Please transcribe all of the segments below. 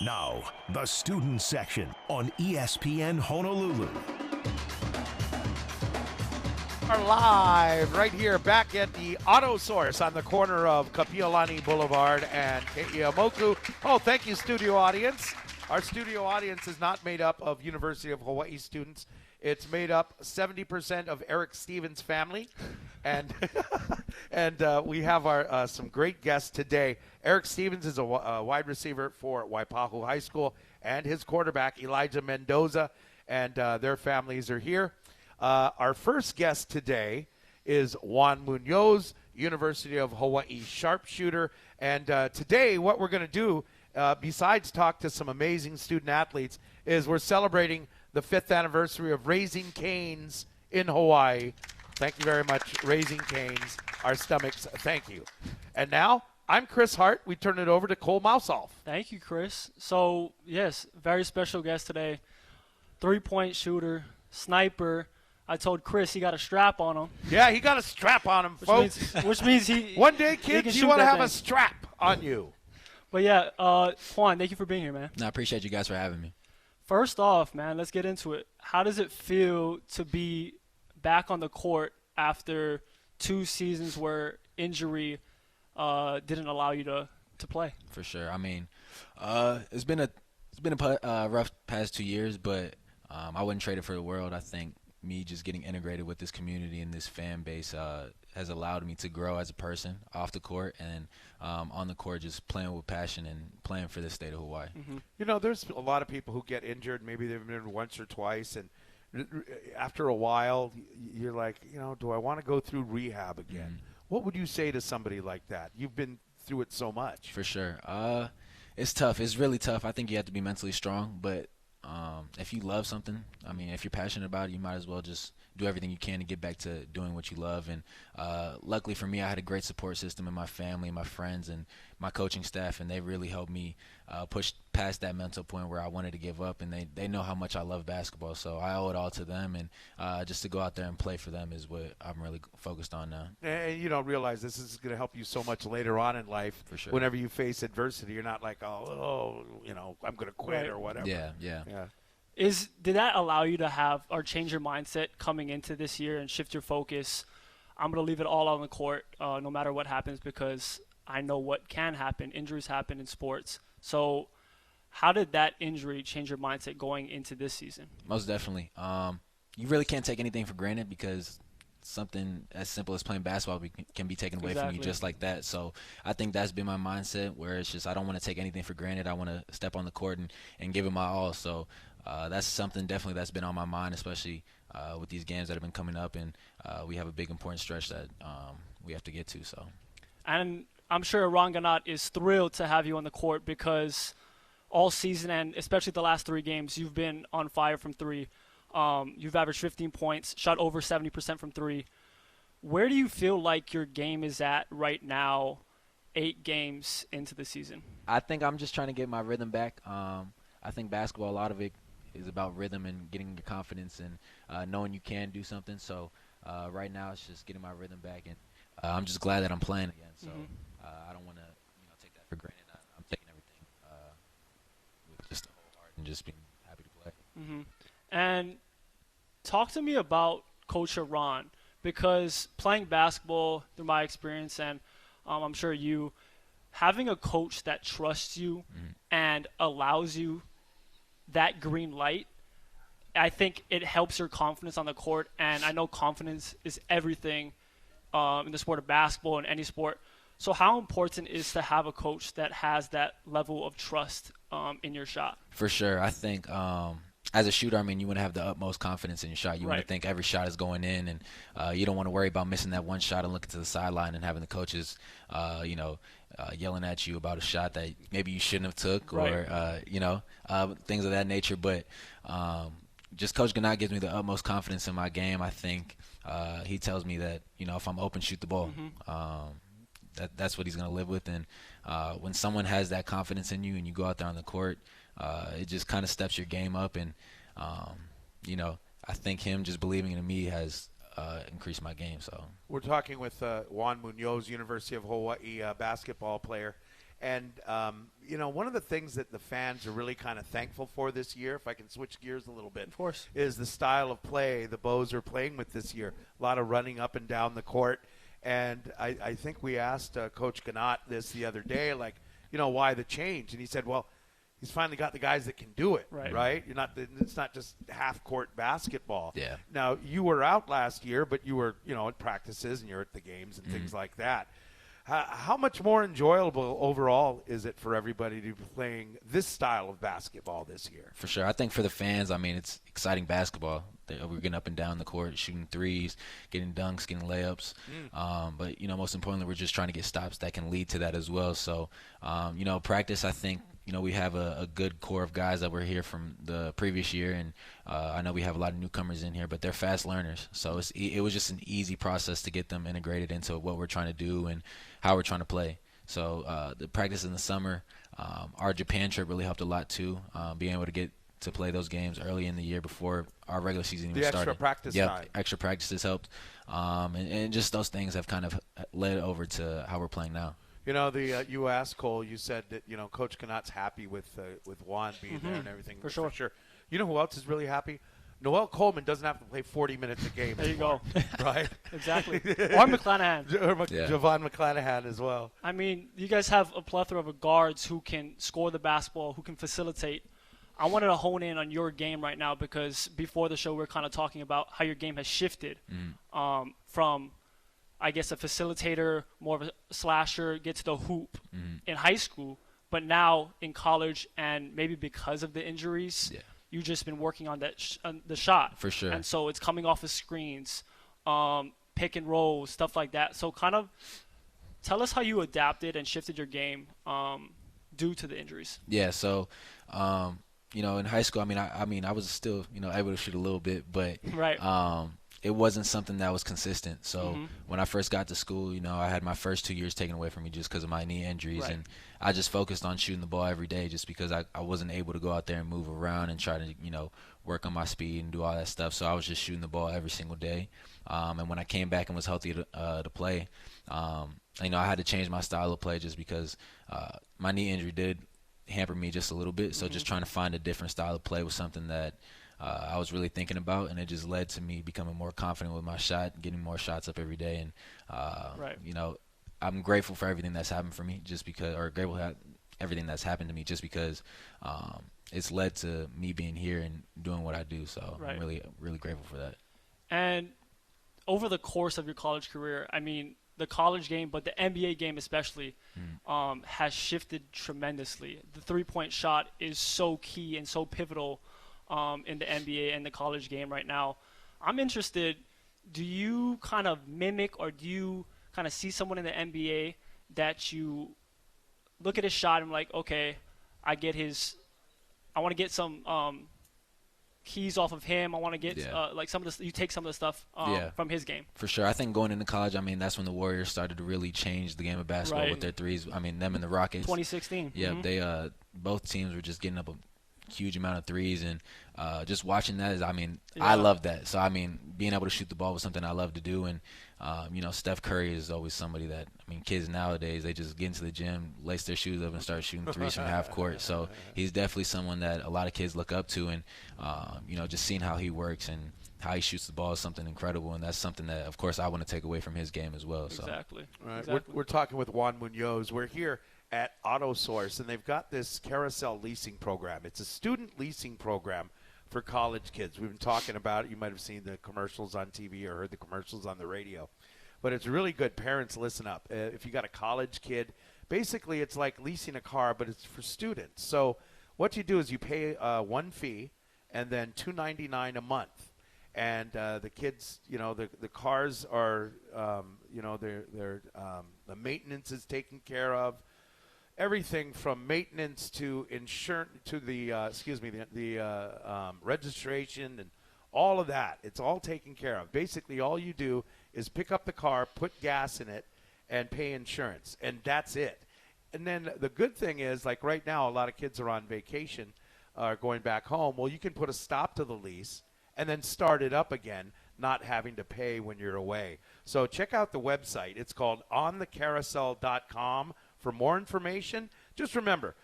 Now, the student section on ESPN Honolulu. Are live right here back at the AutoSource on the corner of Kapiolani Boulevard and Ke'iamoku. Oh, thank you, studio audience. Our studio audience is not made up of University of Hawaii students. It's made up 70% of Eric Stevens' family. And we have our some great guests today. Eric Stevens is a wide receiver for Waipahu High School, and his quarterback, Elijah Mendoza, and their families are here. Our first guest today is Juan Munoz, University of Hawaii sharpshooter. And today what we're going to do, besides talk to some amazing student athletes, is we're celebrating the 5th anniversary of Raising Cane's in Hawaii. Thank you very much, Raising Cane's. Our stomachs, thank you. And now, I'm Chris Hart. We turn it over to Cole Mousoff. Thank you, Chris. So, yes, very special guest today. 3-point shooter, sniper. I told Chris he got a strap on him. Yeah, he got a strap on him, folks. Which means he One day, kids, you want to have a strap on you. But, yeah, Juan, thank you for being here, man. No, I appreciate you guys for having me. First off, man, let's get into it. How does it feel to be back on the court after 2 seasons where injury didn't allow you to play? For sure. I mean, it's been a rough past 2 years, but I wouldn't trade it for the world. I think me just getting integrated with this community and this fan base has allowed me to grow as a person off the court and on the court, just playing with passion and playing for the state of Hawaii. Mm-hmm. You know, there's a lot of people who get injured. Maybe they've been injured once or twice, and after a while, you're like, you know, do I want to go through rehab again? What would you say to somebody like that? You've been through it so much. For sure. It's tough. It's really tough. I think you have to be mentally strong, but if you love something, I mean, if you're passionate about it, you might as well just do everything you can to get back to doing what you love. And luckily for me, I had a great support system in my family, my friends, and my coaching staff, and they really helped me push past that mental point where I wanted to give up. And they know how much I love basketball, so I owe it all to them. And just to go out there and play for them is what I'm really focused on now. And you don't realize this is going to help you so much later on in life. For sure. Whenever you face adversity, you're not like, oh, you know, I'm going to quit or whatever. Yeah. Did that allow you to have or change your mindset coming into this year and shift your focus? I'm going to leave it all on the court no matter what happens, because I know what can happen. Injuries happen in sports. So how did that injury change your mindset going into this season? Most definitely. You really can't take anything for granted, because something as simple as playing basketball can be taken away from you just like that. So I think that's been my mindset, where it's just I don't want to take anything for granted. I want to step on the court and give it my all. So that's something definitely that's been on my mind, especially with these games that have been coming up, and we have a big important stretch that we have to get to. So, and I'm sure Ranganat is thrilled to have you on the court, because all season and especially the last 3 games, you've been on fire from 3. You've averaged 15 points, shot over 70% from 3. Where do you feel like your game is at right now, 8 games into the season? I think I'm just trying to get my rhythm back. I think basketball, a lot of it is about rhythm and getting your confidence and knowing you can do something. So right now it's just getting my rhythm back, and I'm just glad that I'm playing again. So I don't want to take that for granted. I'm taking everything with just a whole heart and just being happy to play. Mm-hmm. And talk to me about Coach Ron, because playing basketball, through my experience, and I'm sure you, having a coach that trusts you and allows you that green light, I think it helps your confidence on the court. And I know confidence is everything in the sport of basketball and any sport. So how important is to have a coach that has that level of trust in your shot? For sure. I think as a shooter, I mean, you want to have the utmost confidence in your shot. You want to think every shot is going in, and you don't want to worry about missing that one shot and looking to the sideline and having the coaches, yelling at you about a shot that maybe you shouldn't have took, or things of that nature. But just Coach Ganat gives me the utmost confidence in my game. I think he tells me that if I'm open, shoot the ball. That's what he's going to live with. And when someone has that confidence in you and you go out there on the court, it just kind of steps your game up. And, I think him just believing in me has increased my game. So we're talking with Juan Munoz, University of Hawaii basketball player. And, one of the things that the fans are really kind of thankful for this year, if I can switch gears a little bit, Of course, is the style of play the Bows are playing with this year. A lot of running up and down the court. And I think we asked Coach Ganot this the other day, like, why the change? And he said, well, he's finally got the guys that can do it, right? It's not just half-court basketball. Yeah. Now, you were out last year, but you were, at practices and you're at the games and things like that. How much more enjoyable overall is it for everybody to be playing this style of basketball this year? For sure. I think for the fans, it's exciting basketball. We're getting up and down the court, shooting threes, getting dunks, getting layups. But, most importantly, we're just trying to get stops that can lead to that as well. So, practice, I think, we have a good core of guys that were here from the previous year, and I know we have a lot of newcomers in here, but they're fast learners. So it was just an easy process to get them integrated into what we're trying to do and how we're trying to play. So the practice in the summer, our Japan trip really helped a lot too, being able to get to play those games early in the year before our regular season even started. The extra practice time. Extra practices helped, and just those things have kind of led over to how we're playing now. You asked Cole. You said that Coach Ganot's happy with Juan being there and everything. For sure. You know who else is really happy? Noel Coleman doesn't have to play 40 minutes a game. There you go. Right? Exactly. Or McClanahan. Javon McClanahan as well. You guys have a plethora of guards who can score the basketball, who can facilitate. I wanted to hone in on your game right now because before the show we were kind of talking about how your game has shifted from, I guess, a facilitator, more of a slasher, get to the hoop in high school, but now in college and maybe because of the injuries, you've just been working on the shot. For sure. And so it's coming off of screens, pick and roll, stuff like that. So kind of tell us how you adapted and shifted your game due to the injuries. Yeah, so in high school, I was still, able to shoot a little bit, but it wasn't something that was consistent. So when I first got to school, I had my first 2 years taken away from me just because of my knee injuries. And I just focused on shooting the ball every day just because I wasn't able to go out there and move around and try to, work on my speed and do all that stuff. So I was just shooting the ball every single day. And when I came back and was healthy to play, I had to change my style of play just because my knee injury did hamper me just a little bit. So just trying to find a different style of play was something that I was really thinking about, and it just led to me becoming more confident with my shot, getting more shots up every day. And, I'm grateful for everything that's happened for me grateful for everything that's happened to me just because it's led to me being here and doing what I do. So I'm really, really grateful for that. And over the course of your college career, the college game, but the NBA game especially, has shifted tremendously. The three-point shot is so key and so pivotal in the NBA and the college game right now. I'm interested, do you kind of mimic or do you kind of see someone in the NBA that you look at his shot and like, okay, I want to get some keys off of him. I want to get you take some of the stuff from his game. For sure. I think going into college, that's when the Warriors started to really change the game of basketball with their threes. Them and the Rockets. 2016. Yeah, they both teams were just getting up a huge amount of threes, and just watching that is, I love that. So being able to shoot the ball was something I love to do, and Steph Curry is always somebody that kids nowadays, they just get into the gym, lace their shoes up, and start shooting threes from half court. So he's definitely someone that a lot of kids look up to, and just seeing how he works and how he shoots the ball is something incredible, and that's something that, of course, I want to take away from his game as well. Exactly. So. All right. Exactly. We're talking with Juan Munoz. We're here at AutoSource, and they've got this carousel leasing program. It's a student leasing program for college kids. We've been talking about it. You might have seen the commercials on TV or heard the commercials on the radio. But it's really good. Parents, listen up. If you got a college kid, basically it's like leasing a car, but it's for students. So what you do is you pay one fee and then $299 a month. And the kids, the cars are, the maintenance is taken care of. Everything from maintenance to insurance to the registration and all of that. It's all taken care of. Basically, all you do is pick up the car, put gas in it, and pay insurance, and that's it. And then the good thing is, like right now, a lot of kids are on vacation, going back home. Well, you can put a stop to the lease and then start it up again, not having to pay when you're away. So check out the website. It's called onthecarousel.com For more information, just remember,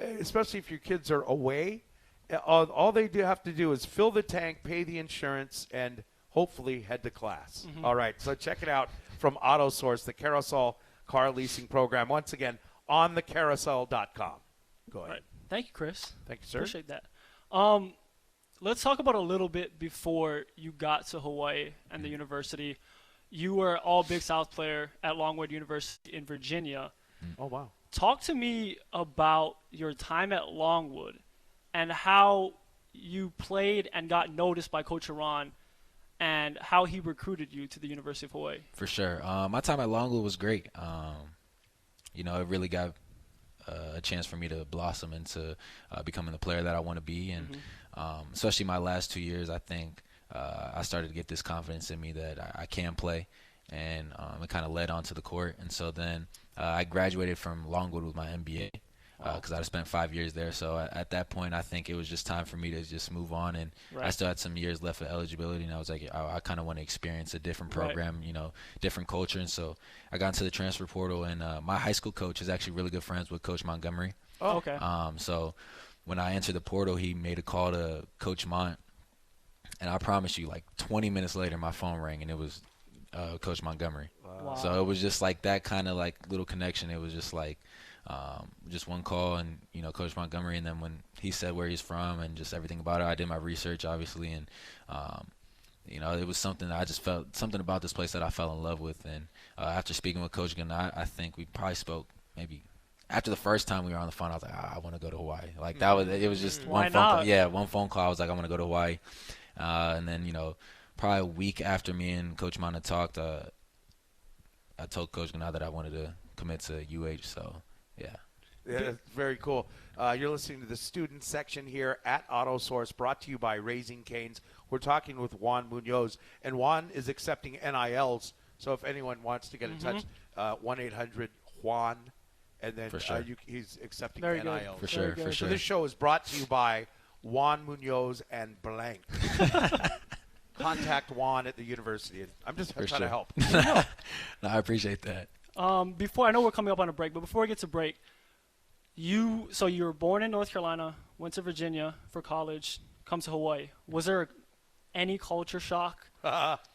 especially if your kids are away, all they have to do is fill the tank, pay the insurance, and hopefully head to class. All right, so check it out from AutoSource, the Carousel car leasing program. Once again, on thecarousel.com. Go ahead. Right. Thank you, Chris. Thank you, sir. Appreciate that. Let's talk about a little bit before you got to Hawaii and the university. You were all Big South player at Longwood University in Virginia. Oh, wow. Talk to me about your time at Longwood and how you played and got noticed by Coach Iran and how he recruited you to the University of Hawaii. For sure. My time at Longwood was great. It really got a chance for me to blossom into becoming the player that I want to be. And especially my last 2 years, I think I started to get this confidence in me that I can play. And it kind of led onto the court. And so then I graduated from Longwood with my MBA because I had spent 5 years there. So at that point, I think it was just time for me to just move on. And I still had some years left of eligibility. And I was like, I kind of want to experience a different program, different culture. And so I got into the transfer portal. And my high school coach is actually really good friends with Coach Montgomery. Oh, okay. So when I entered the portal, he made a call to Coach Mont. And I promise you, like 20 minutes later, my phone rang, and it was Coach Montgomery. Wow. So it was just like that kind of like little connection. It was just like just one call and, Coach Montgomery. And then when he said where he's from and just everything about it, I did my research, obviously. And, it was something that I just felt something about this place that I fell in love with. And after speaking with Coach Gunn, I think we probably spoke maybe after the first time we were on the phone. I was like, I want to go to Hawaii. Like it was just one phone call. Yeah, one phone call. I was like, I want to go to Hawaii. And then, probably a week after me and Coach Mana talked, I told Coach Gunn that I wanted to commit to UH. So, yeah. Yeah, very cool. You're listening to the student section here at AutoSource, brought to you by Raising Cane's. We're talking with Juan Munoz, and Juan is accepting NILs. So if anyone wants to get in touch, 1-800-JUAN, and then For sure. He's accepting Very NILs. good. For sure, for So sure. this show is brought to you by Juan Munoz and blank. Contact Juan at the university. I'm just trying to help. No, I appreciate that. Before, I know we're coming up on a break, but before we get to break, you were born in North Carolina, went to Virginia for college, come to Hawaii. Was there any culture shock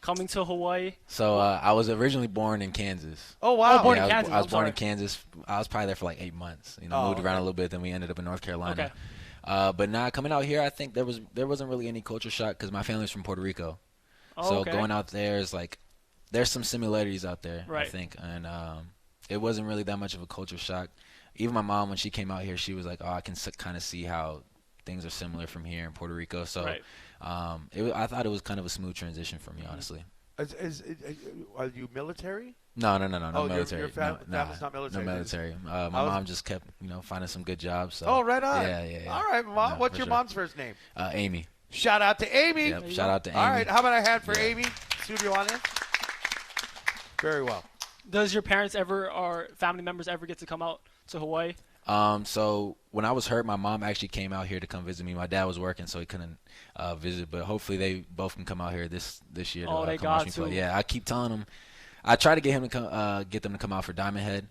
coming to Hawaii? So I was originally born in Kansas. Oh, wow. Oh, born in I was, Kansas. I was I'm born sorry. in Kansas. I was probably there for like 8 months. Moved okay. around a little bit. Then we ended up in North Carolina. Okay. But now coming out here, I think there wasn't really any culture shock because my family's from Puerto Rico. Oh, So okay. going out there is like there's some similarities out there, Right. I think, and it wasn't really that much of a culture shock. Even my mom, when she came out here, she was like, "Oh, I can kind of see how things are similar from here in Puerto Rico." So Right. I thought it was kind of a smooth transition for me, honestly. Are you military? No, Oh, military. your family's not military. No military. My mom just kept, finding some good jobs. So. Oh, right on. Yeah. All right, Mom. No, What's for your sure. mom's first name? Amy. Shout out to Amy. Yep. Shout out to Amy. All right. How about a hand for Yeah. Amy, studio audience? Very well. Does your parents or family members ever get to come out to Hawaii? So when I was hurt, my mom actually came out here to come visit me. My dad was working, so he couldn't visit. But hopefully they both can come out here this year to They come got watch me play. to. Yeah, I keep telling them. I try to get them to come out for Diamond Head,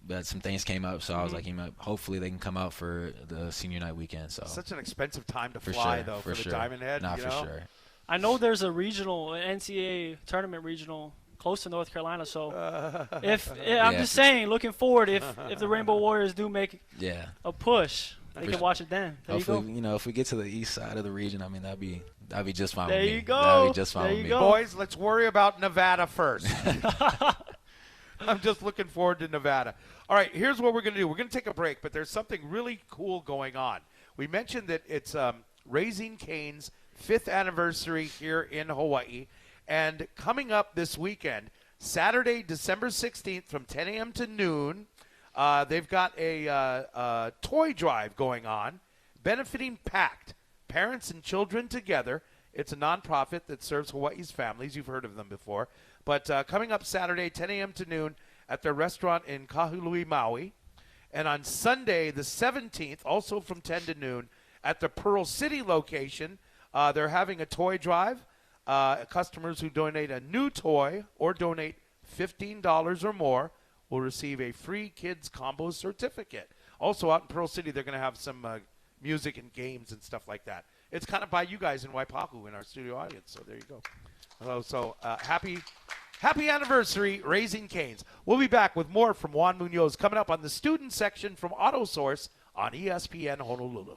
but some things came up, so I was like, hopefully they can come out for the senior night weekend. So Such an expensive time to for fly, sure, though, for the sure. Diamond Head. Nah, you for know? sure. I know there's a regional, an NCAA tournament regional close to North Carolina. So I'm just saying, looking forward, if the Rainbow Warriors do make Yeah. a push, they For can sure. watch it then. There Hopefully, you go. if we get to the east side of the region, I mean that'd be just fine There with me. you go. That'd be just fine There with you me. go. Boys, let's worry about Nevada first. I'm just looking forward to Nevada. All right, here's what we're going to do. We're going to take a break, but there's something really cool going on. We mentioned that it's Raising Cane's 5th anniversary here in Hawaii. And coming up this weekend, Saturday, December 16th from 10 a.m. to noon, they've got a toy drive going on, benefiting PACT, Parents and Children Together. It's a nonprofit that serves Hawaii's families. You've heard of them before. But coming up Saturday, 10 a.m. to noon, at their restaurant in Kahului, Maui. And on Sunday, the 17th, also from 10 to noon, at the Pearl City location, they're having a toy drive. Customers who donate a new toy or donate $15 or more will receive a free kids combo certificate. Also, out in Pearl City, they're going to have some music and games and stuff like that. It's kind of by you guys in Waipahu in our studio audience, so there you go. So happy anniversary, Raising Canes. We'll be back with more from Juan Munoz coming up on the student section from AutoSource on ESPN Honolulu.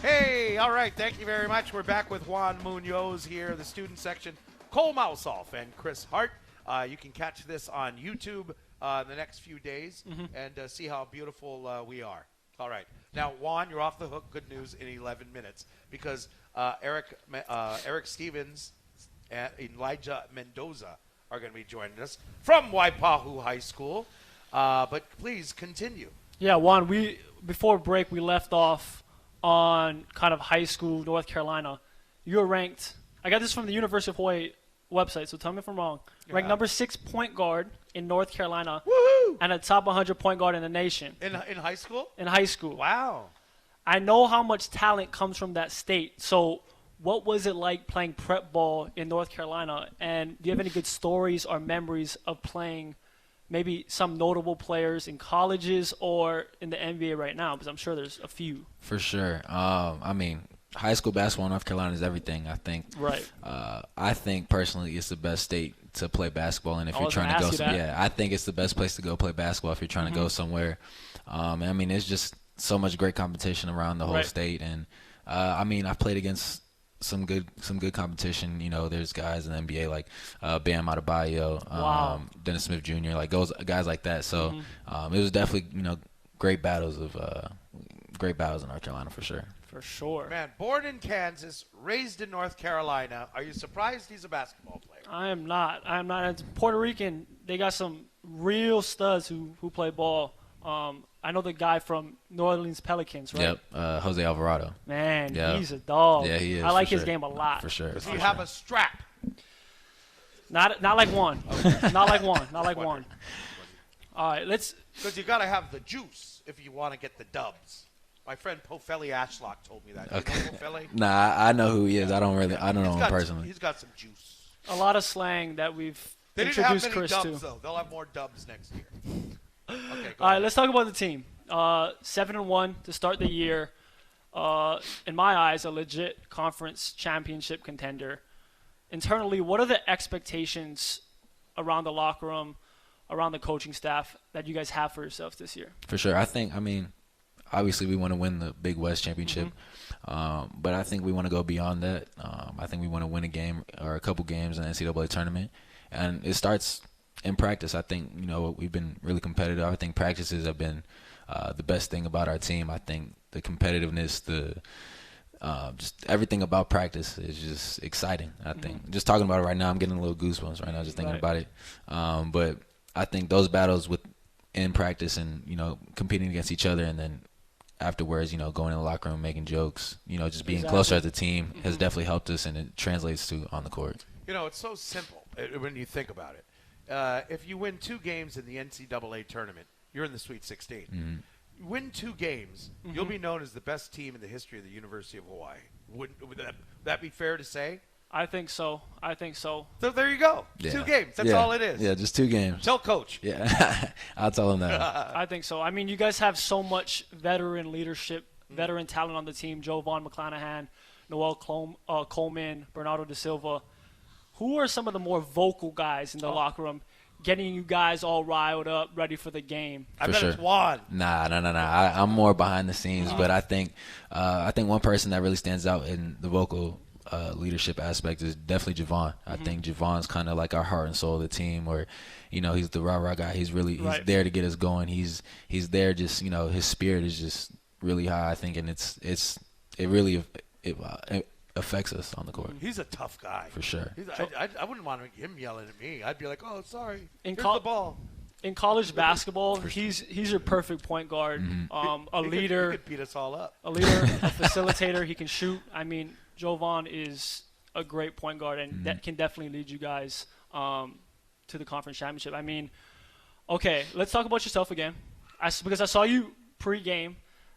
Hey, all right, thank you very much. We're back with Juan Munoz here, the student section. Cole Mousoff and Chris Hart. You can catch this on YouTube in the next few days and see how beautiful we are. All right. Now, Juan, you're off the hook. Good news in 11 minutes because Eric Stevens and Elijah Mendoza are going to be joining us from Waipahu High School. But please continue. Yeah, Juan, before break, we left off on kind of high school North Carolina. You were ranked, I got this from the University of Hawaii website, so tell me if I'm wrong. Ranked number 6 point guard in North Carolina. Woohoo! And a top 100 point guard in the nation. In high school? In high school. Wow. I know how much talent comes from that state. So what was it like playing prep ball in North Carolina? And do you have any good stories or memories of playing maybe some notable players in colleges or in the NBA right now? Because I'm sure there's a few. For sure. I mean, high school basketball in North Carolina is everything, I think. Right. I think personally it's the best state to play basketball in if you're trying to go. Yeah, I think it's the best place to go play basketball if you're trying to go somewhere. I mean, it's just so much great competition around the whole state, and I mean, I've played against some good competition. You know, there's guys in the NBA like Bam Adebayo, Dennis Smith Jr., like those guys like that. So it was definitely great battles in North Carolina for sure. For sure. Man, born in Kansas, raised in North Carolina. Are you surprised he's a basketball player? I am not. It's Puerto Rican, they got some real studs who play ball. I know the guy from New Orleans Pelicans, right? Yep, Jose Alvarado. Man, he's a dog. Yeah, he is. I like his game a lot. For sure. Does he have a strap? Not like one. Not like one. Not like one. All right, let's. Because you got to have the juice if you want to get the dubs. My friend Pofeli Ashlock told me that. Okay. You know Pofeli? Nah, I know who he is. I don't know him personally. He's got some juice. A lot of slang that we've They didn't have introduced many Chris dubs, to. though. They'll have more dubs next year. Okay, All right, let's talk about the team. 7-1 to start the year. In my eyes, a legit conference championship contender. Internally, what are the expectations around the locker room, around the coaching staff that you guys have for yourselves this year? For sure. I mean, obviously we want to win the Big West Championship, but I think we want to go beyond that. I think we want to win a game or a couple games in the NCAA tournament, and it starts in practice. I think, we've been really competitive. I think practices have been the best thing about our team. I think the competitiveness, just everything about practice is just exciting. I think just talking about it right now, I'm getting a little goosebumps right now just thinking about it. But I think those battles in practice and, competing against each other, and then afterwards, going in the locker room, making jokes, just being closer as a team has definitely helped us, and it translates to on the court. It's so simple when you think about it. If you win 2 games in the NCAA tournament, you're in the Sweet 16. Win 2 games, you'll be known as the best team in the history of the University of Hawaii. Would that be fair to say? I think so. So there you go. Yeah. 2 games. That's all it is. Yeah, just 2 games. Tell Coach. Yeah, I'll tell him that. I think so. I mean, you guys have so much veteran leadership, veteran talent on the team. Joe Vaughn McClanahan, Noel Coleman, Bernardo da Silva. Who are some of the more vocal guys in the locker room, getting you guys all riled up, ready for the game? I bet it's Juan. Nah. I'm more behind the scenes, but I think one person that really stands out in the vocal leadership aspect is definitely Javon. I think Javon's kind of like our heart and soul of the team, or he's the rah-rah guy. He's there to get us going. He's there, just his spirit is just really high, I think, and it really affects us on the court. He's a tough guy. For sure. I wouldn't want him yelling at me. I'd be like, oh, sorry. Here's the ball. In college basketball, he's your perfect point guard. A leader. He could beat us all up. A leader, a facilitator. He can shoot. I mean, Joe Vaughn is a great point guard, and that can definitely lead you guys to the conference championship. I mean, okay, let's talk about yourself again. Because I saw you pre-game.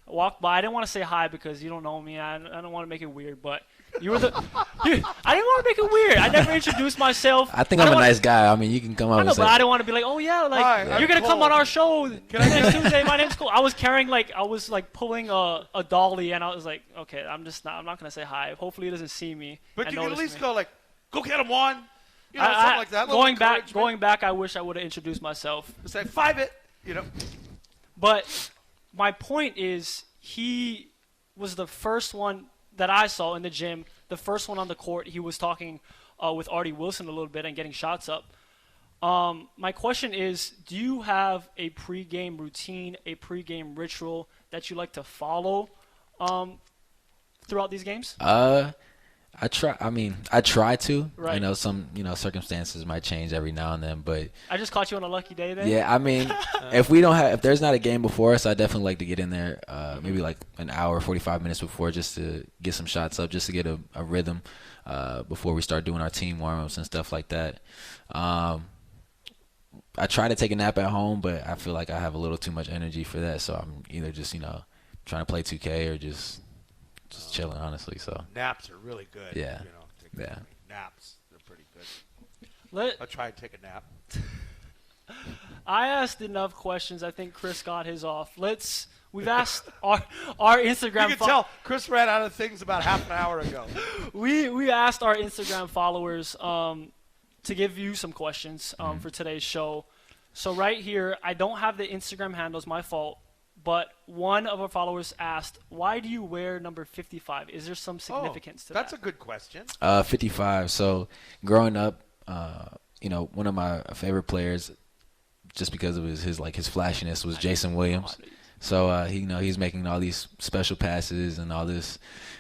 walked by. I didn't want to say hi because you don't know me. I don't want to make it weird, but you were the. I didn't want to make it weird. I never introduced myself. I think I'm a nice guy. I mean, you can come up I know, and say. but I didn't want to be like, oh yeah, like Hi, you're gonna come on our show Can next Tuesday. My name's Cole. I was carrying pulling a dolly, and I was like, okay, I'm not gonna say hi. Hopefully he doesn't see me. But and you can at notice least me. go like, go get him, Juan. You know, something like that. Going back, I wish I would have introduced myself. Say 5-it, you know. But my point is, he was the first one that I saw in the gym, the first one on the court. He was talking with Artie Wilson a little bit and getting shots up. My question is, do you have a pregame routine, a pregame ritual that you like to follow throughout these games? I try to. Right. I know some, circumstances might change every now and then, but I just caught you on a lucky day then. yeah, I mean, if there's not a game before us, I definitely like to get in there, maybe like an hour, 45 minutes before, just to get some shots up, just to get a rhythm, before we start doing our team warm-ups and stuff like that. I try to take a nap at home, but I feel like I have a little too much energy for that, so I'm either just, trying to play 2K or just chilling, honestly. So Naps are really good. Yeah. Naps, they're pretty good. I'll try and take a nap. I asked enough questions. I think Chris got his off. We've asked our Instagram. You can tell Chris ran out of things about half an hour ago. We asked our Instagram followers to give you some questions for today's show. So right here, I don't have the Instagram handles. My fault. But one of our followers asked, why do you wear number 55? Is there some significance to that? That's a good question. 55. So growing up, one of my favorite players, just because of his flashiness, was Jason Williams. So he's making all these special passes and all this.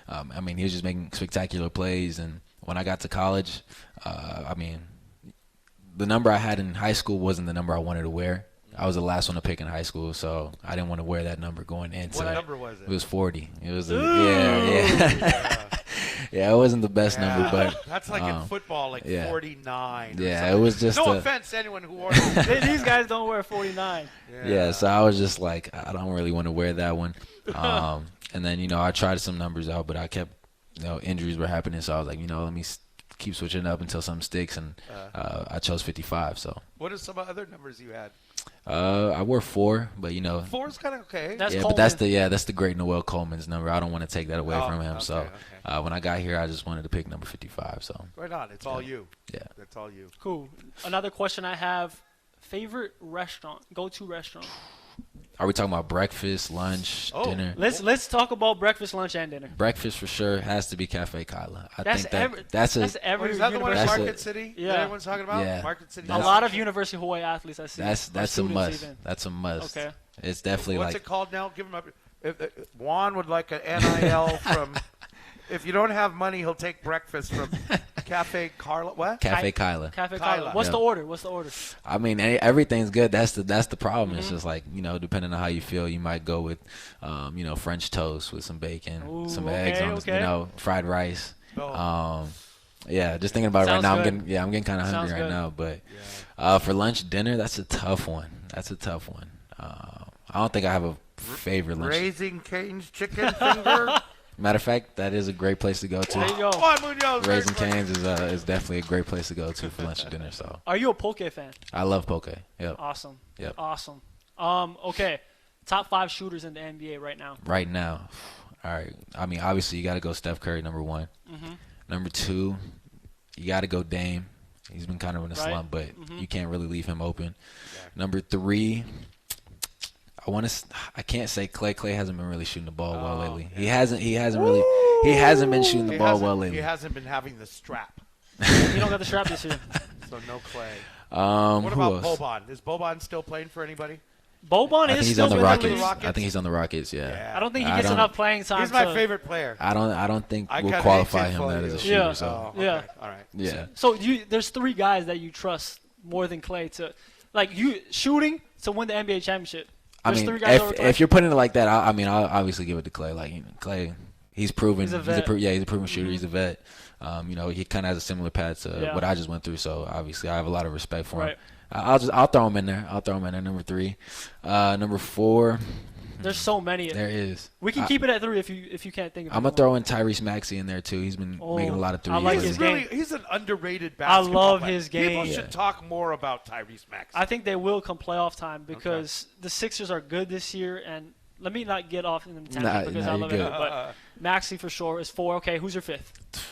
He was just making spectacular plays. And when I got to college, the number I had in high school wasn't the number I wanted to wear. I was the last one to pick in high school, so I didn't want to wear that number going into. What number was it? It was 40. It was yeah, it wasn't the best number, but that's like in football, 49. Yeah, it was just no offense to anyone who wore it. These guys don't wear 49. Yeah, so I was just like, I don't really want to wear that one. And then I tried some numbers out, but I kept injuries were happening, so I was like, let me keep switching up until something sticks, and I chose 55. So what are some other numbers you had? I wore 4, but 4 is kind of okay. That's but that's the great Noel Coleman's number. I don't want to take that away from him. Okay. When I got here, I just wanted to pick number 55. So right on. It's all you. Yeah, that's all you. Cool. Another question I have: favorite restaurant, go-to restaurant. Are we talking about breakfast, lunch, dinner? Let's talk about breakfast, lunch, and dinner. Breakfast for sure has to be Cafe Kyla. That's every. Is that the one in Market City? Yeah, that everyone's talking about. Yeah. Market City. A lot of University of Hawaii athletes I see. That's a must. Even. That's a must. Okay. It's definitely What's it called now? Give him up. If Juan would like an NIL from. If you don't have money, he'll take breakfast from Cafe Carla. What? Cafe Kyla. Cafe Kyla. What's the order? Everything's good. That's the problem. Mm-hmm. It's just like, depending on how you feel, you might go with, French toast with some bacon, some eggs on, fried rice. Just thinking about it right now, I'm getting kind of hungry right now. But for lunch, dinner, that's a tough one. I don't think I have a favorite lunch. Raising Cane's chicken finger. Matter of fact, that is a great place to go to. There you go. Juan Munoz, Raising Cane's is definitely a great place to go to for lunch and dinner. So. Are you a poke fan? I love poke. Yep. Awesome. Yep. Awesome. Okay. Top 5 shooters in the NBA right now. Right now. All right. Obviously, you got to go Steph Curry, number 1. Mm-hmm. Number 2, you got to go Dame. He's been kind of in a slump, but you can't really leave him open. Exactly. Number 3, I can't say Clay. Clay hasn't been really shooting the ball well lately. Yeah. He hasn't been shooting the ball well lately. He hasn't been having the strap. You don't got the strap this year. So no Clay. What about Boban? Is Boban still playing for anybody? Boban is still on the Rockets. I think he's on the Rockets. Yeah. I don't think he gets enough playing time. He's my favorite player. I don't think we'll qualify him that as a shooter. Yeah. So. Yeah. All right. Yeah. So there's 3 guys that you trust more than Clay to, shooting to win the NBA championship. If you're putting it like that, I'll obviously give it to Clay. Clay, he's proven. He's a proven shooter. Mm-hmm. He's a vet. He kind of has a similar path to what I just went through. So obviously, I have a lot of respect for him. I'll throw him in there. Number 3, number 4. There's so many. There is. We can keep it at 3 if you can't think of it. I'm going to throw in Tyrese Maxey in there, too. He's been making a lot of threes. I like his game. He's an underrated basketball I love player. his game. People should talk more about Tyrese Maxey. I think they will come playoff time because the Sixers are good this year. And let me not get off in the tangent because I love it. But Maxey for sure is 4. Okay, who's your 5th?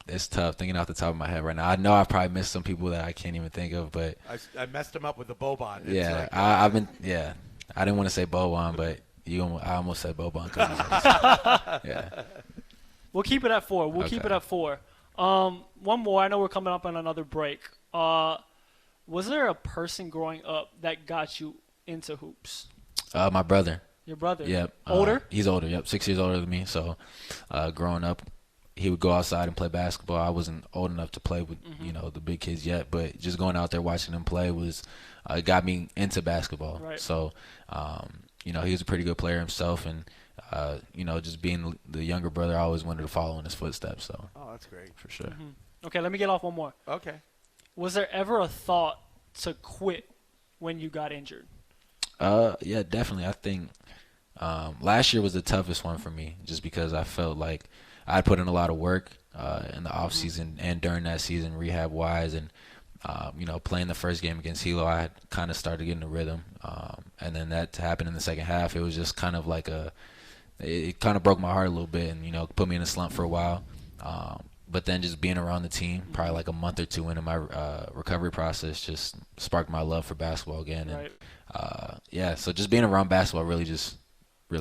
It's tough thinking off the top of my head right now. I know I've probably missed some people that I can't even think of, but I messed him up with the Boban. Yeah, like, I've been. Yeah, I didn't want to say Boban, but I almost said Boban. Yeah, we'll keep it at 4. We'll keep it at 4. One more. I know we're coming up on another break. Was there a person growing up that got you into hoops? My brother. Your brother? Yep. Older? He's older. Yep, 6 years older than me. So, growing up, he would go outside and play basketball. I wasn't old enough to play with the big kids yet, but just going out there watching them play was got me into basketball. Right. So he was a pretty good player himself, and just being the younger brother, I always wanted to follow in his footsteps. So that's great for sure. Okay, let me get off one more. Okay. Was there ever a thought to quit when you got injured? Yeah, definitely. I think last year was the toughest one for me, just because I felt like I put in a lot of work in the off season and during that season, rehab wise, and playing the first game against Hilo, I had kind of started getting a rhythm, and then that happened in the second half. It was just kind of like it kind of broke my heart a little bit, and put me in a slump for a while. But then just being around the team, probably like a month or two into my recovery process, just sparked my love for basketball again. Right. And so just being around basketball really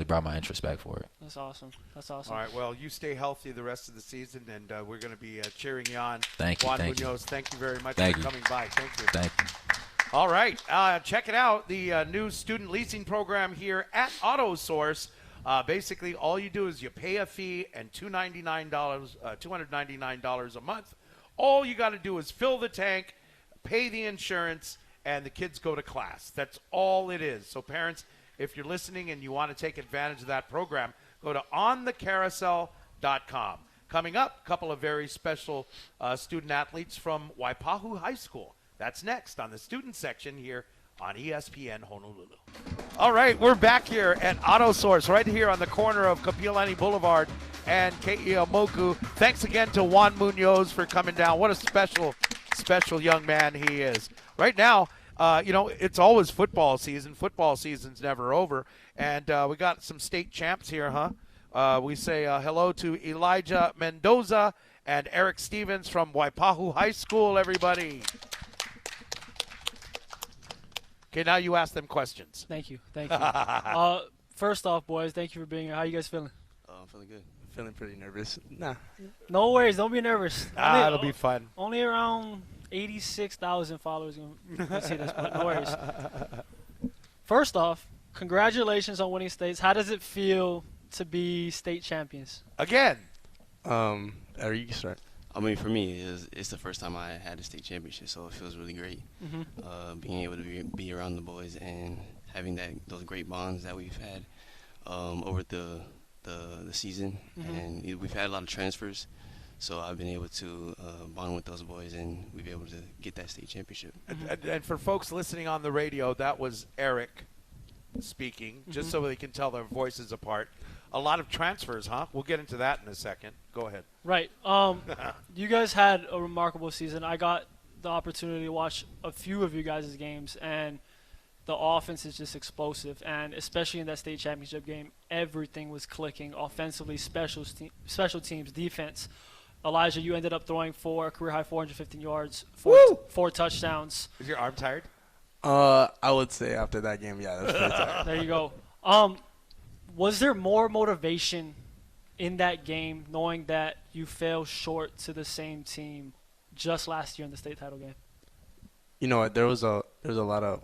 brought my interest back for it. That's awesome. All right, well, you stay healthy the rest of the season, and we're going to be cheering you on. Thank you. Juan Munoz, thank you very much for coming by. Thank you. Thank you. All right, check it out, the new student leasing program here at AutoSource. Basically, all you do is you pay a fee and $299 a month. All you got to do is fill the tank, pay the insurance, and the kids go to class. That's all it is. So parents, if you're listening and you want to take advantage of that program, go to onthecarousel.com. Coming up, a couple of very special student athletes from Waipahu High School. That's next on the student section here on ESPN Honolulu. All right, we're back here at AutoSource, right here on the corner of Kapiolani Boulevard and Ke'iamoku. Thanks again to Juan Munoz for coming down. What a special young man he is. Right now, it's always football season. Football season's never over. And we got some state champs here, huh? We say hello to Elijah Mendoza and Eric Stevens from Waipahu High School, everybody. Okay, now you ask them questions. Thank you. First off, boys, thank you for being here. How you guys feeling? I'm feeling good. Feeling pretty nervous. Nah. No worries. Don't be nervous. It'll be fun. Only around 86,000 followers can see this, but no worries. First off, congratulations on winning states. How does it feel to be state champions? Again. You can start. I mean, for me, it's the first time I had a state championship, so it feels really great. Being able to be around the boys and having those great bonds that we've had over the season, and we've had a lot of transfers, so I've been able to bond with those boys, and we've been able to get that state championship. And for folks listening on the radio, that was Eric speaking, just so they can tell their voices apart. A lot of transfers, huh? We'll get into that in a second. Go ahead. Right. You guys had a remarkable season. I got the opportunity to watch a few of you guys' games, and the offense is just explosive. And especially in that state championship game, everything was clicking offensively, special teams, defense. Elijah, you ended up throwing for a career-high 415 yards, four touchdowns. Is your arm tired? I would say after that game, yeah, that's pretty tired. There you go. Was there more motivation in that game knowing that you fell short to the same team just last year in the state title game? You know what? There was a lot of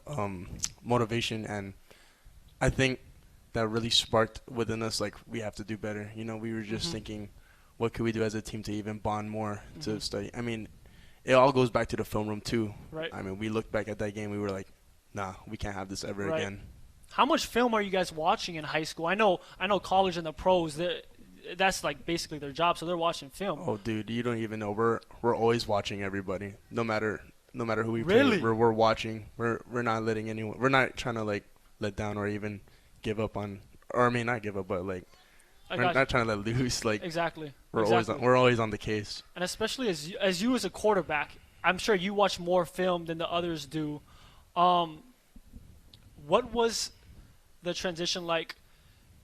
motivation, and I think that really sparked within us, like, we have to do better. You know, we were just thinking, what could we do as a team to even bond more to study? I mean, it all goes back to the film room too. Right. I mean, we looked back at that game, we were like, nah, we can't have this ever again. How much film are you guys watching in high school? I know college and the pros, that's like basically their job, so they're watching film. Oh, dude, you don't even know. We're always watching everybody, no matter who we really? play. We're watching. We're not letting anyone. We're not trying to like let down or even give up on, or I mean not give up, but like we're not trying to let loose. Like exactly. We're always on the case. And especially as you as a quarterback, I'm sure you watch more film than the others do. What was the transition like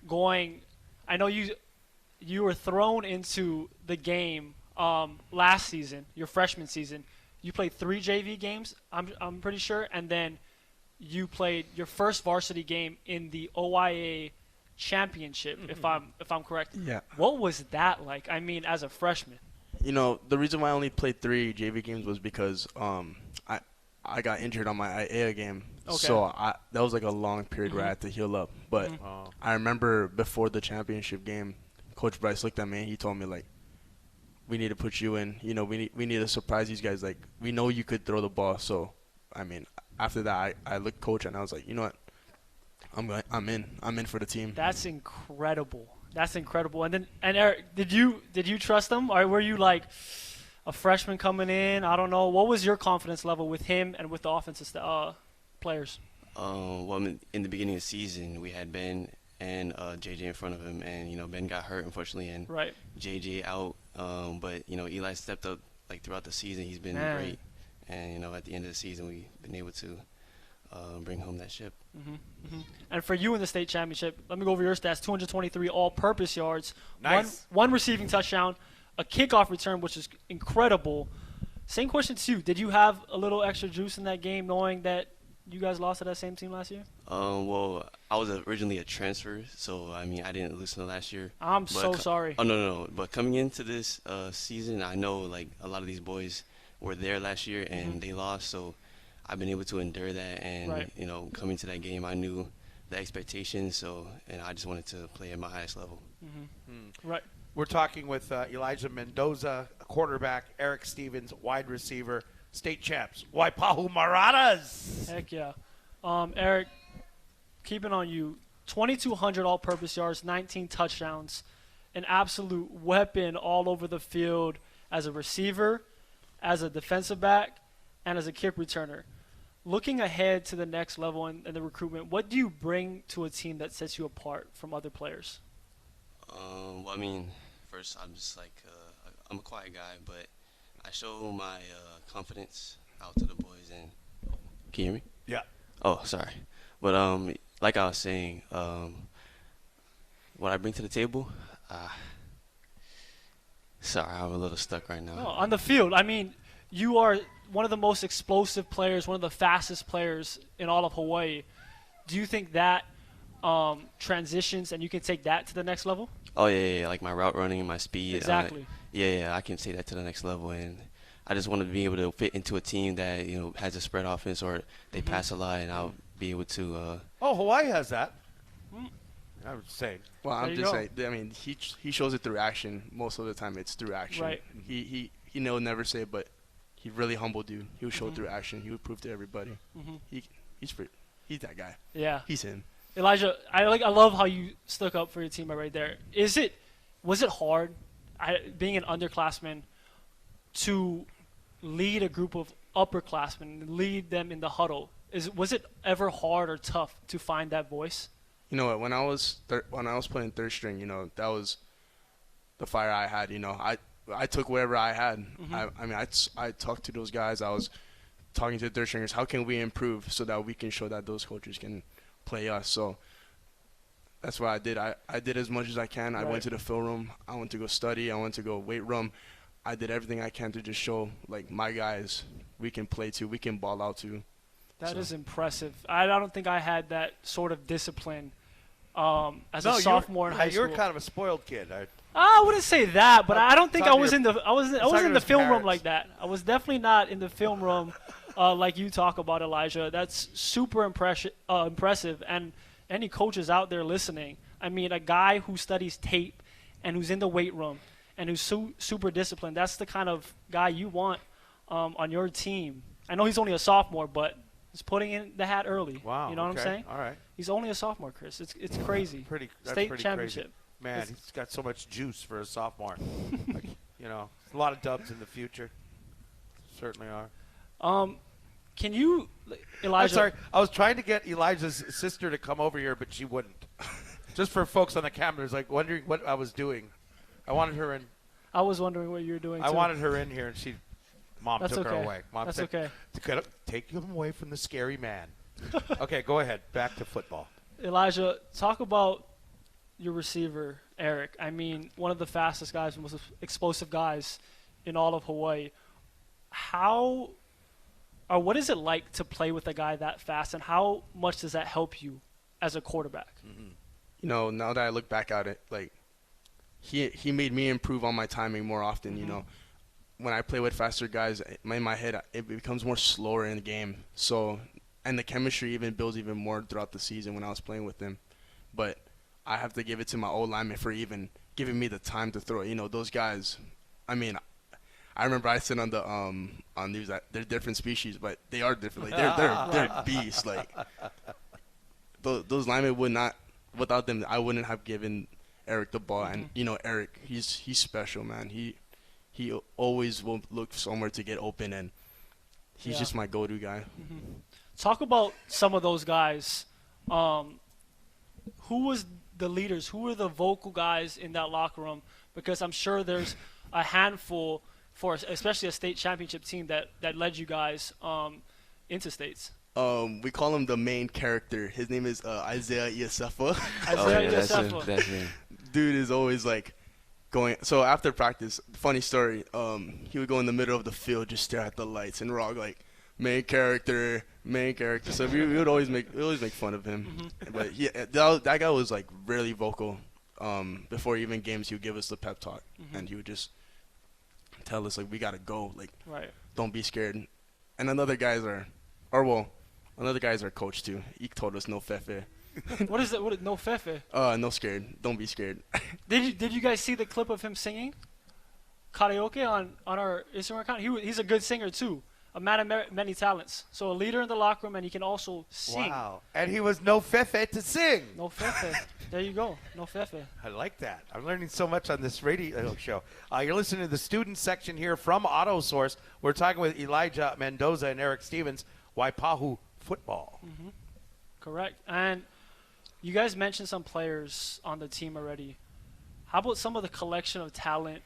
going? I know you were thrown into the game last season, your freshman season. You played 3 JV games, I'm pretty sure, and then you played your first varsity game in the OIA championship, if I'm correct. Yeah. What was that like? I mean, as a freshman. You know, the reason why I only played 3 JV games was because I got injured on my AAA game. Okay. So that was like a long period where I had to heal up. But I remember before the championship game, Coach Bryce looked at me and he told me, like, we need to put you in. You know, we need to surprise these guys. Like, we know you could throw the ball. So, I mean, after that, I looked Coach and I was like, you know what? I'm in for the team. That's incredible. And Eric, did you trust him, or were you like a freshman coming in? I don't know. What was your confidence level with him and with the offensive players? Well, I mean, in the beginning of the season, we had Ben and JJ in front of him, and you know Ben got hurt unfortunately, and JJ out. But you know Eli stepped up like throughout the season. He's been great, and you know at the end of the season we've been able to bring home that ship. And for you in the state championship, let me go over your stats: 223 all-purpose yards, Nice. one receiving touchdown, a kickoff return, which is incredible. Same question to you: did you have a little extra juice in that game, knowing that you guys lost to that same team last year? Well, I was originally a transfer, so I mean I didn't listen to last year. I'm so sorry. Oh no. But coming into this season, I know like a lot of these boys were there last year and they lost, so I've been able to endure that. And you know, coming to that game, I knew the expectations, and I just wanted to play at my highest level. Right. We're talking with Elijah Mendoza, quarterback, Eric Stevens, wide receiver, state champs, Waipahu Marauders. Heck yeah. Eric, keeping on you, 2,200 all-purpose yards, 19 touchdowns, an absolute weapon all over the field as a receiver, as a defensive back, and as a kick returner. Looking ahead to the next level in the recruitment, what do you bring to a team that sets you apart from other players? Well, I mean, first I'm just like I'm a quiet guy, but I show my confidence out to the boys. And can you hear me? Yeah. Oh, sorry. But like I was saying, what I bring to the table. Sorry, I'm a little stuck right now. No, on the field, I mean, you are one of the most explosive players, one of the fastest players in all of Hawaii. Do you think that transitions and you can take that to the next level? Oh, yeah, like my route running and my speed. Exactly. Yeah, I can take that to the next level. And I just want to be able to fit into a team that, you know, has a spread offense or they pass a lot, and I'll be able to Hawaii has that. I was saying. Well, I'm just saying, I mean, he shows it through action. Most of the time it's through action. Right. He will never say it, but he really humble dude. He would show it through action. He would prove to everybody. He's that guy. Yeah. He's him. Elijah, I love how you stuck up for your team right there. Was it hard, being an underclassman, to lead a group of upperclassmen, lead them in the huddle? Was it ever hard or tough to find that voice? You know what? When I was playing third string, you know, that was the fire I had. You know, I took whatever I had. I mean, I talked to those guys. I was talking to the third stringers. How can we improve so that we can show that those coaches can play us? So that's what I did. I did as much as I can. I went to the film room. I went to go study. I went to go weight room. I did everything I can to just show, like, my guys, we can play too. We can ball out too. That is impressive. I don't think I had that sort of discipline as a sophomore in high school. You were kind of a spoiled kid. I wouldn't say that, but I don't think I was in the film room parents. like that. I was definitely not in the film room like you talk about, Elijah. That's super impressive. And any coaches out there listening, I mean, a guy who studies tape and who's in the weight room and who's super disciplined, that's the kind of guy you want on your team. I know he's only a sophomore, but he's putting in the hat early. Wow. You know what I'm saying? All right. He's only a sophomore, Chris. It's crazy. State pretty championship. Crazy. Man, he's got so much juice for a sophomore. Like, you know, a lot of dubs in the future. Certainly are. Can you, Elijah? I'm sorry. I was trying to get Elijah's sister to come over here, but she wouldn't. Just for folks on the cameras, like wondering what I was doing. I wanted her in. I was wondering what you were doing, I too. wanted her in here, and Mom That's took her okay. away. Mom That's said, okay. Take him away from the scary man. Okay, go ahead. Back to football. Elijah, talk about your receiver, Eric. I mean, one of the fastest guys, most explosive guys in all of Hawaii. What is it like to play with a guy that fast, and how much does that help you as a quarterback? You know, now that I look back at it, like he made me improve on my timing more often. You know, when I play with faster guys, in my head it becomes more slower in the game. So, and the chemistry even builds even more throughout the season when I was playing with them. But I have to give it to my old lineman for even giving me the time to throw it. You know, those guys. I mean, I remember I said on the on news that they're different species, but they are different. Like they're beasts. Like those linemen would not. Without them, I wouldn't have given Eric the ball. And you know, Eric, he's special, man. He always will look somewhere to get open, and he's just my go-to guy. Talk about some of those guys. Who was the leaders? Who were the vocal guys in that locker room? Because I'm sure there's a handful for especially a state championship team that led you guys into states. We call him the main character. His name is Isaiah Iosefa. That's him. Dude is always like going. So after practice, funny story. He would go in the middle of the field, just stare at the lights, and we're all like, main character. So we would always make fun of him. But that guy was like really vocal. Before even games, he would give us the pep talk, and he would just tell us like, we gotta go, like, don't be scared. And another guys are coach too. He told us no fefe. What is it? What no fefe? No scared. Don't be scared. Did you guys see the clip of him singing karaoke on our Instagram account? He's a good singer too. A man of many talents. So a leader in the locker room, and he can also sing. Wow. And he was no fefe to sing. No fefe. There you go. No fefe. I like that. I'm learning so much on this radio show. You're listening to the student section here from AutoSource. We're talking with Elijah Mendoza and Eric Stevens, Waipahu football. Correct. And you guys mentioned some players on the team already. How about some of the collection of talent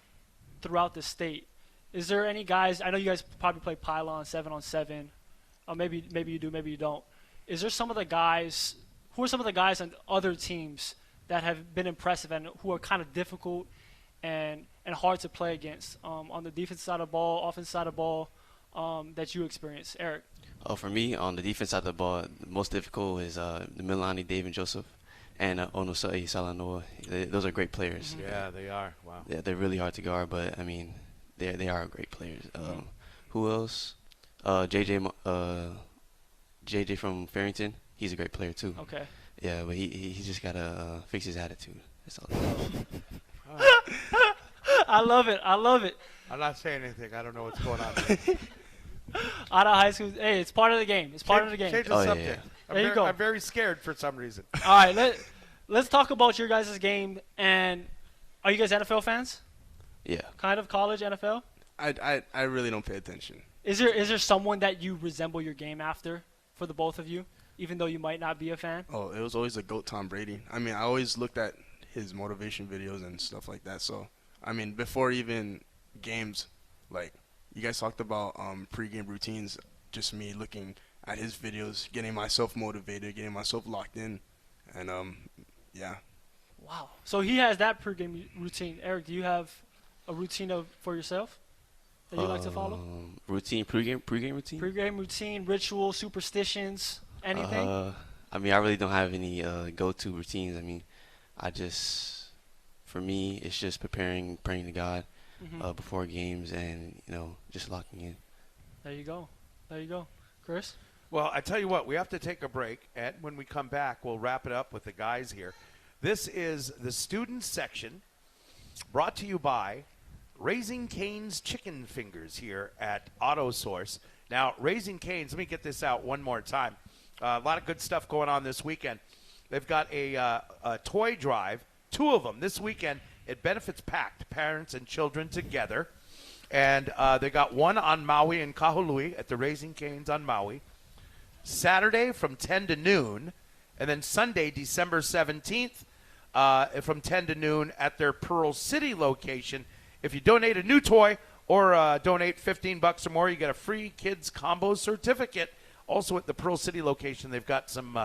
throughout the state? Is there any guys? I know you guys probably play pylon 7-on-7. Maybe you do, maybe you don't. Is there some of the guys? Who are some of the guys on other teams that have been impressive and who are kind of difficult and hard to play against on the defense side of the ball, offense side of the ball that you experience, Eric? For me, on the defense side of the ball, the most difficult is the Milani, Dave and Joseph, and Onosai Salanoa. Those are great players. Yeah, they are. Wow. Yeah, they're really hard to guard, but I mean, they are great players. Who else? JJ from Farrington. He's a great player too. Okay. Yeah, but he just gotta fix his attitude. That's all. I love it. I'm not saying anything. I don't know what's going on. Out of high school, hey, it's part of the game. Change the subject. There you go. I'm very scared for some reason. All right, let's talk about your guys' game. And are you guys NFL fans? Yeah. Kind of college NFL? I really don't pay attention. Is there someone that you resemble your game after for the both of you, even though you might not be a fan? Oh, it was always the GOAT Tom Brady. I mean, I always looked at his motivation videos and stuff like that. So, I mean, before even games, like, you guys talked about pregame routines, just me looking at his videos, getting myself motivated, getting myself locked in, and yeah. Wow. So he has that pregame routine. Eric, do you have a routine for yourself that you like to follow? Pregame routine? Pregame routine, ritual, superstitions, anything? I mean, I really don't have any go-to routines. I mean, for me, it's just praying to God before games, and just locking in. There you go. Chris? Well, I tell you what, we have to take a break, and when we come back, we'll wrap it up with the guys here. This is the student section, brought to you by Raising Cane's Chicken Fingers here at AutoSource. Now, Raising Cane's, let me get this out one more time. A lot of good stuff going on this weekend. They've got a toy drive, 2 of them this weekend. It benefits packed parents and children together. And they got one on Maui and Kahului at the Raising Cane's on Maui. Saturday from 10 to noon. And then Sunday, December 17th, from 10 to noon at their Pearl City location. If you donate a new toy or donate $15 or more, you get a free kids combo certificate. Also at the Pearl City location, they've got some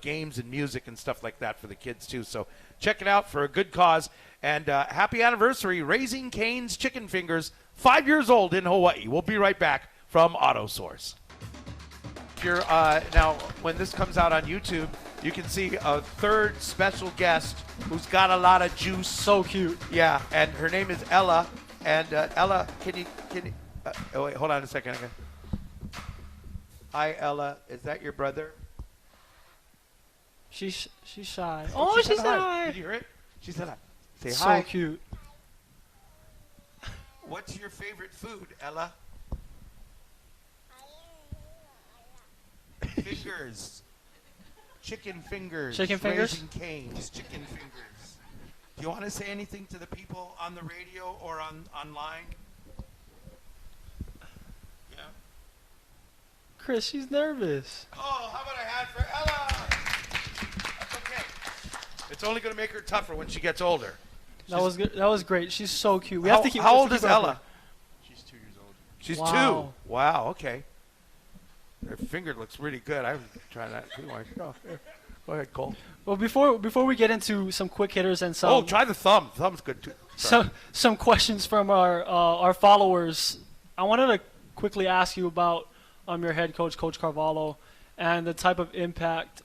games and music and stuff like that for the kids too. So check it out for a good cause. And happy anniversary, Raising Cane's Chicken Fingers, 5 years old in Hawaii. We'll be right back from AutoSource. Now, when this comes out on YouTube, you can see a third special guest who's got a lot of juice. So cute. Yeah, and her name is Ella. And Ella, can you? Oh wait, hold on a second. Okay. Hi, Ella. Is that your brother? She's shy. Oh, she's she said hi. shy. Did you hear it? She said hi. Say So hi. cute. What's your favorite food, Ella? Fingers. Chicken fingers. Chicken fingers? Raising Cane's chicken fingers. Do you want to say anything to the people on the radio or online? Yeah. Chris, she's nervous. Oh, how about a hand for Ella? That's okay. It's only going to make her tougher when she gets older. That was good. That was great. She's so cute. We How, have to keep. how we have old to is keep her up Ella? She's 2 years old. She's Wow. 2. Wow, okay. Her finger looks really good. I was trying that too. Oh, here. Go ahead, Cole. Well, before we get into some quick hitters and some Try the thumb. Thumb's good too. Sorry. some questions from our followers, I wanted to quickly ask you about your head coach, Coach Carvalho, and the type of impact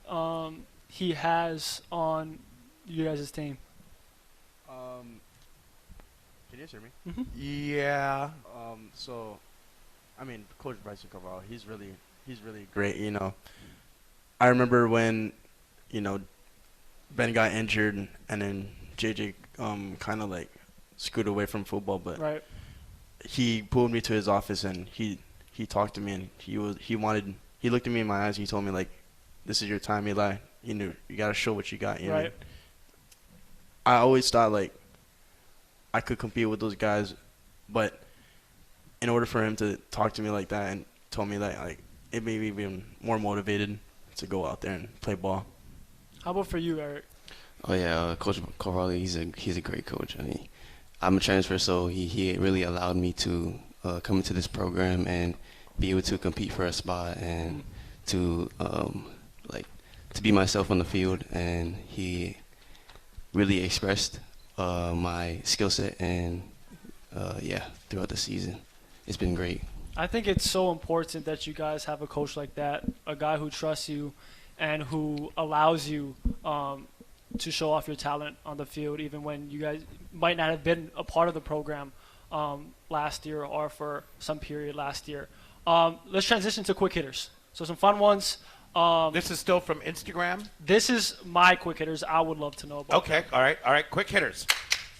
he has on you guys' team. Can you hear me? Mm-hmm. Yeah. So, I mean, Coach Bryson Carvalho, he's really great. You know, I remember when, you know, Ben got injured and then JJ kind of like scooted away from football, but Right. he pulled me to his office and he talked to me and he looked at me in my eyes and he told me like, this is your time, Eli. You got to show what you got. You know? Right. I always thought like I could compete with those guys, but in order for him to talk to me like that and told me that, like, it made me even more motivated to go out there and play ball. How about for you, Eric? Oh yeah, Coach Carvalho, he's a great coach. I mean, I'm a transfer, so he really allowed me to come into this program and be able to compete for a spot and to to be myself on the field. And he really expressed my skill set and throughout the season, it's been great. I think it's so important that you guys have a coach like that, a guy who trusts you and who allows you to show off your talent on the field, even when you guys might not have been a part of the program last year or for some period last year. Let's transition to quick hitters. So some fun ones. This is still from Instagram? This is my quick hitters I would love to know about. Okay, all right. Quick hitters.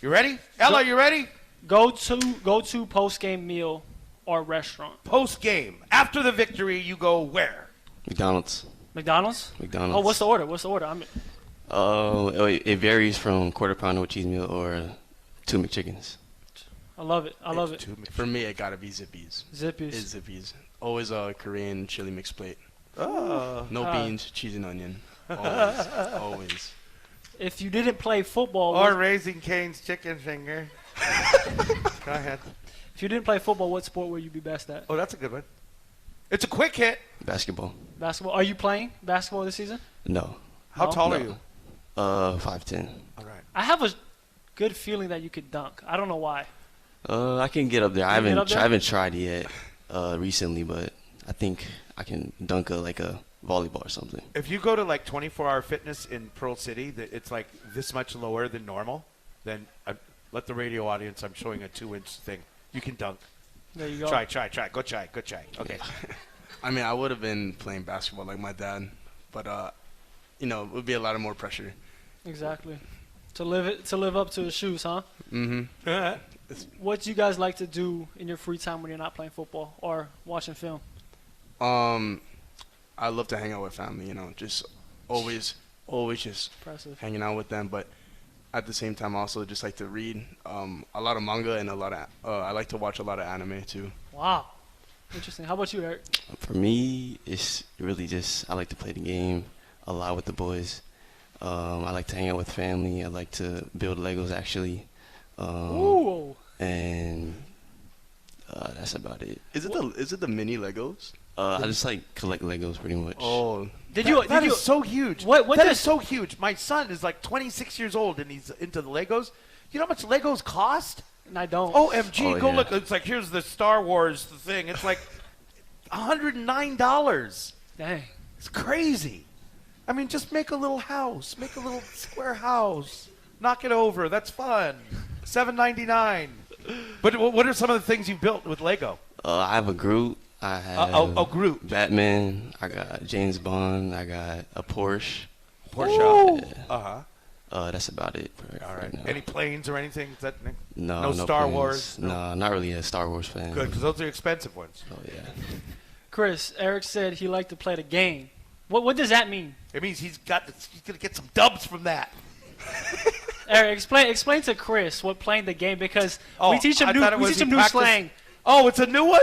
You ready? Ella, you ready? Go to post-game meal or restaurant. Post-game. After the victory, you go where? McDonald's. McDonald's? McDonald's. Oh, what's the order? It varies from quarter pounder with cheese meal or 2 McChickens. I love it. For me, it gotta be Zippy's. Zippy's. It's Zippy's. Always a Korean chili mix plate. Oh. No beans, cheese and onion. Always. If you didn't play football, Or Raising Cane's chicken finger. Go ahead. if you didn't play football, what sport would you be best at? Oh, that's a good one. It's a quick hit. Basketball. Basketball. Are you playing basketball this season? No. How No? tall are No. you? 5'10". All right. I have a good feeling that you could dunk. I don't know why. I can get up there. I Can you get up there? haven't tried yet recently, but I think I can dunk like a volleyball or something. If you go to like 24-hour fitness in Pearl City, it's like this much lower than normal, then let the radio audience, I'm showing a 2-inch thing. You can dunk. There you go. Try. Go try. Okay. I mean, I would have been playing basketball like my dad, but it would be a lot of more pressure. Exactly. To live up to his shoes, huh? Mm-hmm. What do you guys like to do in your free time when you're not playing football or watching film? I love to hang out with family. Just always just Impressive. hanging out with them. But at the same time, also just like to read a lot of manga and I like to watch a lot of anime too. Wow. Interesting. How about you, Eric? For me, it's really just I like to play the game a lot with the boys. I like to hang out with family. I like to build Legos actually. Ooh. And that's about it. Is it the mini Legos? I just like collect Legos pretty much. Oh, That is so huge. What That is so huge. My son is like 26 years old and he's into the Legos. You know how much Legos cost? And I don't. OMG, Oh, go yeah. look. It's like, here's the Star Wars thing. It's like $109. Dang. It's crazy. I mean, just make a little house. Make a little square house. Knock it over. That's fun. $7.99. But what are some of the things you've built with Lego? I have a Groot. I have Groot. Batman. I got James Bond. I got a Porsche. Porsche. Yeah. Uh-huh. That's about it. All right. now. Any planes or anything? Is that No Star planes. Wars? No, not really a Star Wars fan. Good, because those are expensive ones. Oh yeah. Chris, Eric said he liked to play the game. What does that mean? It means he's going to get some dubs from that. Eric, explain to Chris what playing the game, because we teach him new practice- slang. Oh, it's a new one?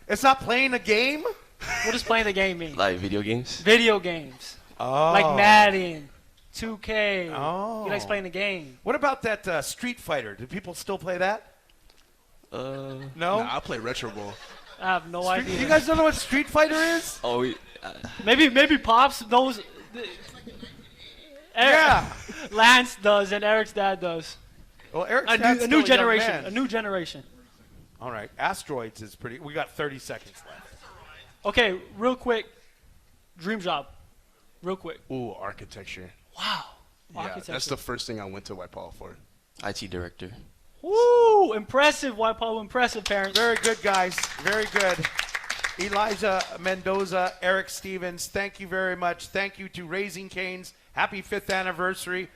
It's not playing a game? What does playing the game mean? Like video games. Video games. Oh. Like Madden, 2K. Oh. He likes playing the game. What about that Street Fighter? Do people still play that? No? Nah, I play Retro Ball. I have no idea. You guys don't know what Street Fighter is? Oh, Maybe Pops knows. Yeah. Lance does, and Eric's dad does. Well, Eric's A dad's new still a young generation. man. A new generation. All right. Asteroids is pretty. We got 30 seconds left. Okay, real quick. Dream job. Real quick. Ooh, architecture. Wow. Yeah, Architecture. that's the first thing I went to White Paul for. IT director. Woo! Impressive, White Paul. Impressive, parents. Very good, guys. Very good. Elijah Mendoza, Eric Stevens, thank you very much. Thank you to Raising Cane's. Happy 5th anniversary.